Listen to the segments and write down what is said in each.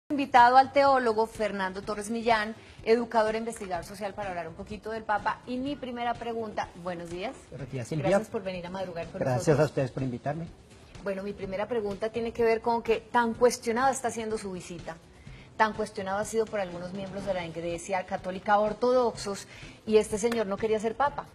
Invitado al teólogo Fernando Torres Millán, educador e investigador social, para hablar un poquito del Papa. Y mi primera pregunta, buenos días. Buenos días, Silvia. Gracias por venir a madrugar con Gracias nosotros. a ustedes por invitarme. Bueno, mi primera pregunta tiene que ver con que tan cuestionada está siendo su visita, tan cuestionado ha sido por algunos miembros de la Iglesia Católica ortodoxos, y este señor no quería ser Papa.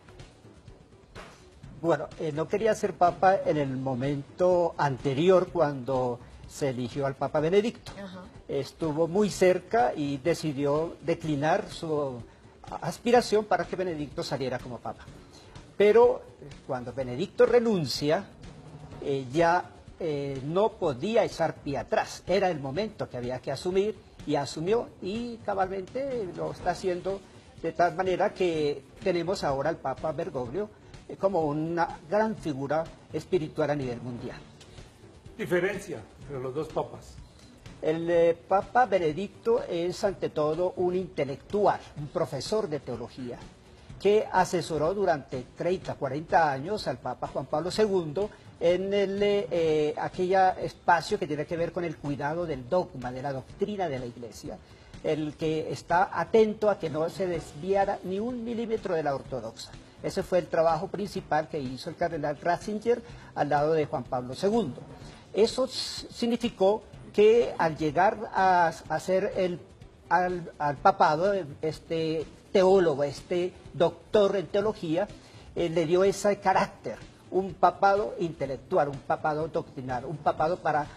Bueno, no quería ser Papa en el momento anterior cuando se eligió al Papa Benedicto. Ajá. Estuvo muy cerca y decidió declinar su aspiración para que Benedicto saliera como Papa. Pero cuando Benedicto renuncia, ya no podía echar pie atrás. Era el momento que había que asumir y asumió, y cabalmente lo está haciendo, de tal manera que tenemos ahora al Papa Bergoglio como una gran figura espiritual a nivel mundial. Diferencia entre los dos papas. El Papa Benedicto es ante todo un intelectual, un profesor de teología, que asesoró durante 30, 40 años al Papa Juan Pablo II en aquel espacio que tiene que ver con el cuidado del dogma, de la doctrina de la Iglesia, el que está atento a que no se desviara ni un milímetro de la ortodoxa. Ese fue el trabajo principal que hizo el cardenal Ratzinger al lado de Juan Pablo II. Eso significó que al llegar a ser al papado, este teólogo, este doctor en teología, le dio ese carácter, un papado intelectual, un papado doctrinal, un papado para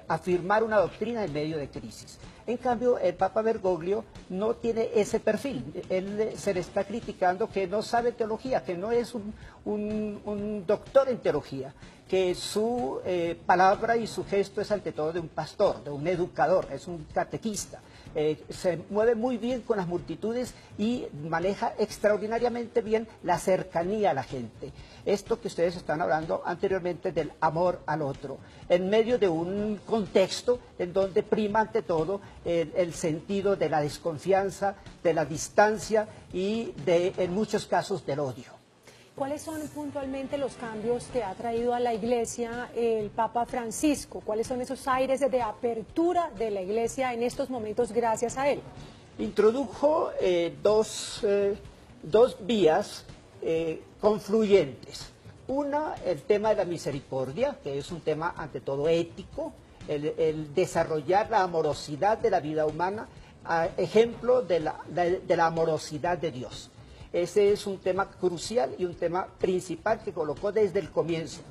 afirmar una doctrina en medio de crisis. En cambio, el Papa Bergoglio no tiene ese perfil. Él se le está criticando que no sabe teología, que no es un doctor en teología, que su palabra y su gesto es ante todo de un pastor, de un educador, es un catequista. Se mueve muy bien con las multitudes y maneja extraordinariamente bien la cercanía a la gente. Esto que ustedes están hablando anteriormente del amor al otro, en medio de un contexto en donde prima ante todo el sentido de la desconfianza, de la distancia y en muchos casos del odio. ¿Cuáles son puntualmente los cambios que ha traído a la Iglesia el Papa Francisco? ¿Cuáles son esos aires de apertura de la Iglesia en estos momentos gracias a él? Introdujo dos vías confluyentes. Una, el tema de la misericordia, que es un tema ante todo ético, el desarrollar la amorosidad de la vida humana, ejemplo de la amorosidad de Dios. Ese es un tema crucial y un tema principal que colocó desde el comienzo.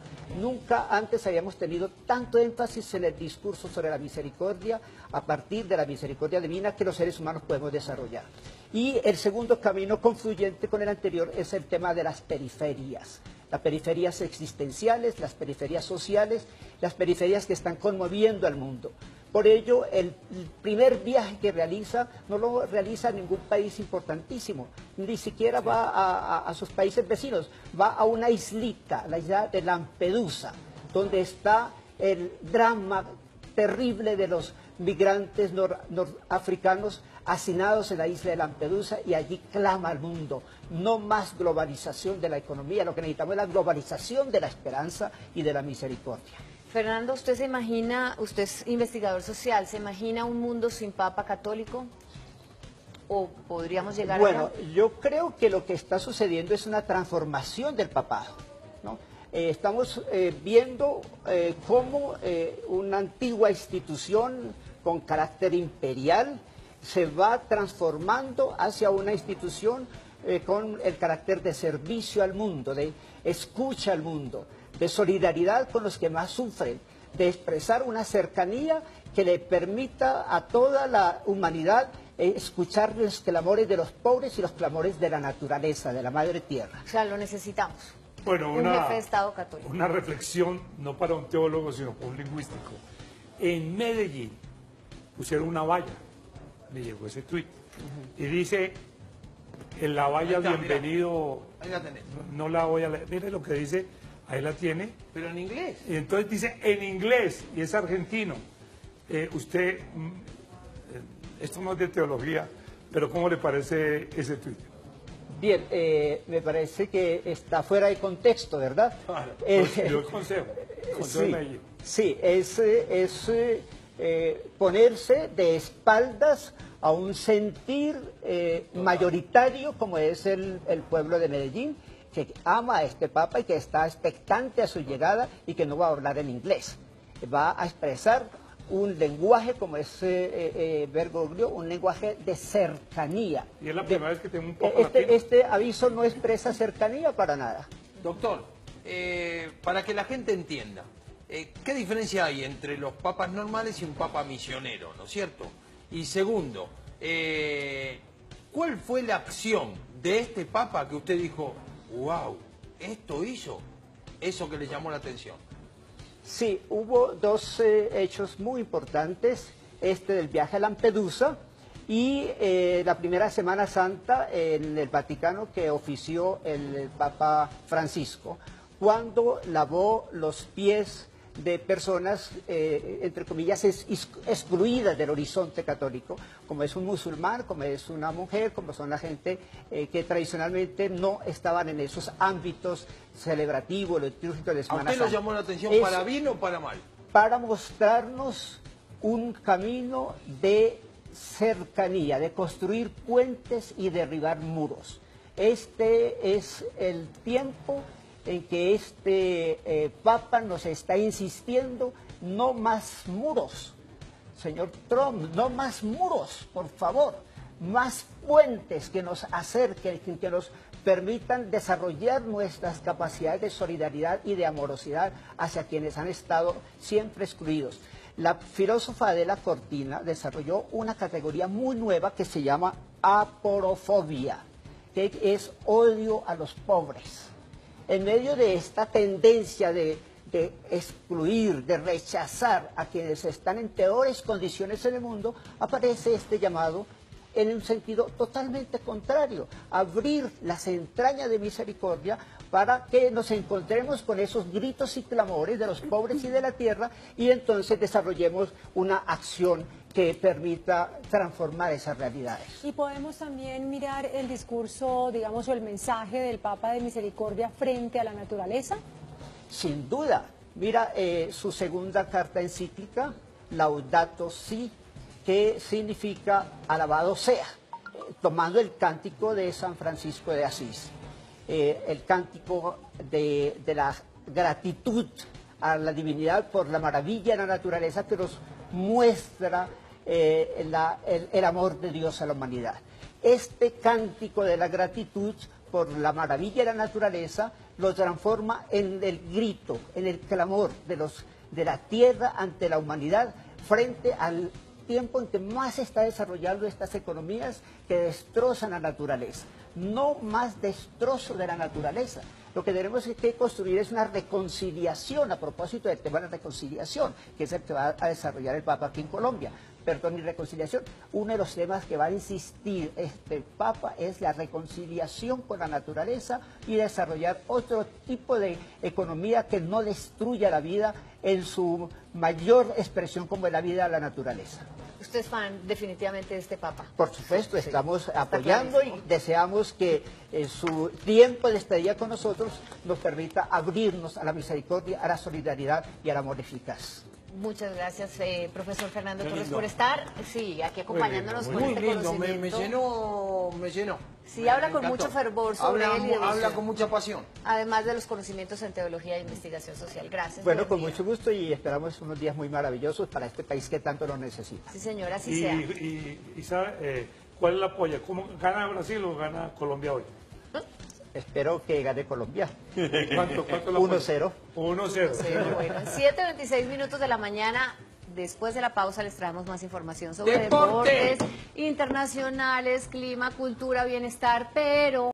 Nunca antes habíamos tenido tanto énfasis en el discurso sobre la misericordia, a partir de la misericordia divina que los seres humanos podemos desarrollar. Y el segundo camino confluyente con el anterior es el tema de las periferias. Las periferias existenciales, las periferias sociales, las periferias que están conmoviendo al mundo. Por ello, el primer viaje que realiza no lo realiza a ningún país importantísimo, ni siquiera va a sus países vecinos, va a una islita, la isla de Lampedusa, donde está el drama terrible de los migrantes norafricanos hacinados en la isla de Lampedusa, y allí clama al mundo: no más globalización de la economía, lo que necesitamos es la globalización de la esperanza y de la misericordia. Fernando, ¿usted se imagina, usted es investigador social, se imagina un mundo sin Papa católico? ¿O podríamos llegar Bueno, allá? yo creo que lo que está sucediendo es una transformación del papado, ¿no? Estamos viendo cómo una antigua institución con carácter imperial se va transformando hacia una institución con el carácter de servicio al mundo, de escucha al mundo, de solidaridad con los que más sufren, de expresar una cercanía que le permita a toda la humanidad escuchar los clamores de los pobres y los clamores de la naturaleza, de la madre tierra. O sea, lo necesitamos. Bueno, Un jefe de Estado católico. una reflexión, no para un teólogo, sino para un lingüístico. En Medellín pusieron una valla, me llegó ese tuit, y dice, en la valla, bienvenido, Ahí la tenés. no la voy a leer, mire lo que dice, ahí la tiene, Pero en inglés. y entonces dice en inglés, y es argentino. Usted, esto no es de teología, pero ¿cómo le parece ese tuit? Bien, me parece que está fuera de contexto, ¿verdad? Claro, yo consejo de Medellín. Sí, es ponerse de espaldas a un sentir mayoritario como es el pueblo de Medellín, que ama a este Papa y que está expectante a su llegada y que no va a hablar en inglés. Va a expresar un lenguaje, como es Bergoglio, un lenguaje de cercanía. Y es la primera vez que tengo un Papa latino. Este aviso no expresa cercanía para nada. Doctor, para que la gente entienda, ¿qué diferencia hay entre los papas normales y un papa misionero, no es cierto? Y segundo, ¿cuál fue la acción de este papa que usted dijo, wow, esto hizo, eso que le llamó la atención? Sí, hubo dos hechos muy importantes, este del viaje a Lampedusa y la primera Semana Santa en el Vaticano que ofició el Papa Francisco, cuando lavó los pies de personas, entre comillas, excluidas del horizonte católico, como es un musulmán, como es una mujer, como son la gente que tradicionalmente no estaban en esos ámbitos celebrativos, litúrgicos de ¿A Semana usted lo Santa. llamó la atención para bien o para mal? Para mostrarnos un camino de cercanía, de construir puentes y derribar muros. Este es el tiempo en que este Papa nos está insistiendo, no más muros, señor Trump, no más muros, por favor, más puentes que nos acerquen, que nos permitan desarrollar nuestras capacidades de solidaridad y de amorosidad hacia quienes han estado siempre excluidos. La filósofa Adela Cortina desarrolló una categoría muy nueva que se llama aporofobia, que es odio a los pobres. En medio de esta tendencia de excluir, de rechazar a quienes están en peores condiciones en el mundo, aparece este llamado en un sentido totalmente contrario, abrir las entrañas de misericordia para que nos encontremos con esos gritos y clamores de los pobres y de la tierra y entonces desarrollemos una acción que permita transformar esas realidades. Y podemos también mirar el discurso, digamos, o el mensaje del Papa de Misericordia frente a la naturaleza. Sin duda. Mira su segunda carta encíclica, Laudato Si, que significa alabado sea, tomando el cántico de San Francisco de Asís, el cántico de la gratitud a la divinidad por la maravilla de la naturaleza que nos muestra el amor de Dios a la humanidad. Este cántico de la gratitud por la maravilla de la naturaleza lo transforma en el grito, en el clamor de la tierra ante la humanidad frente al tiempo en que más se está desarrollando estas economías que destrozan la naturaleza. No más destrozo de la naturaleza. Lo que tenemos que construir es una reconciliación, a propósito del tema de la reconciliación, que es el que va a desarrollar el Papa aquí en Colombia. Perdón y reconciliación. Uno de los temas que va a insistir este Papa es la reconciliación con la naturaleza y desarrollar otro tipo de economía que no destruya la vida en su mayor expresión como es la vida de la naturaleza. Usted es fan definitivamente de este Papa. Por supuesto, Sí, estamos está apoyando y clarísimo. deseamos que su tiempo de estadía con nosotros nos permita abrirnos a la misericordia, a la solidaridad y al amor eficaz. Muchas gracias, profesor Fernando Qué Torres, lindo. por estar aquí acompañándonos con Muy este lindo, me conocimiento. llenó. Sí, Me habla con encantó. mucho fervor sobre él y de Habla usted. con mucha pasión. Además de los conocimientos en teología e investigación social. Gracias. Bueno, buen con día. mucho gusto y esperamos unos días muy maravillosos para este país que tanto lo necesita. Sí, señora, así Y, sea. y ¿sabe cuál es la polla? ¿Cómo gana Brasil o gana Colombia hoy? Espero que gane Colombia. ¿Cuánto es la polla? 1-0. 1-0. Sí, bueno, en 7:26 minutos de la mañana, después de la pausa, les traemos más información sobre ¡Deporte! deportes internacionales, clima, cultura, bienestar, pero...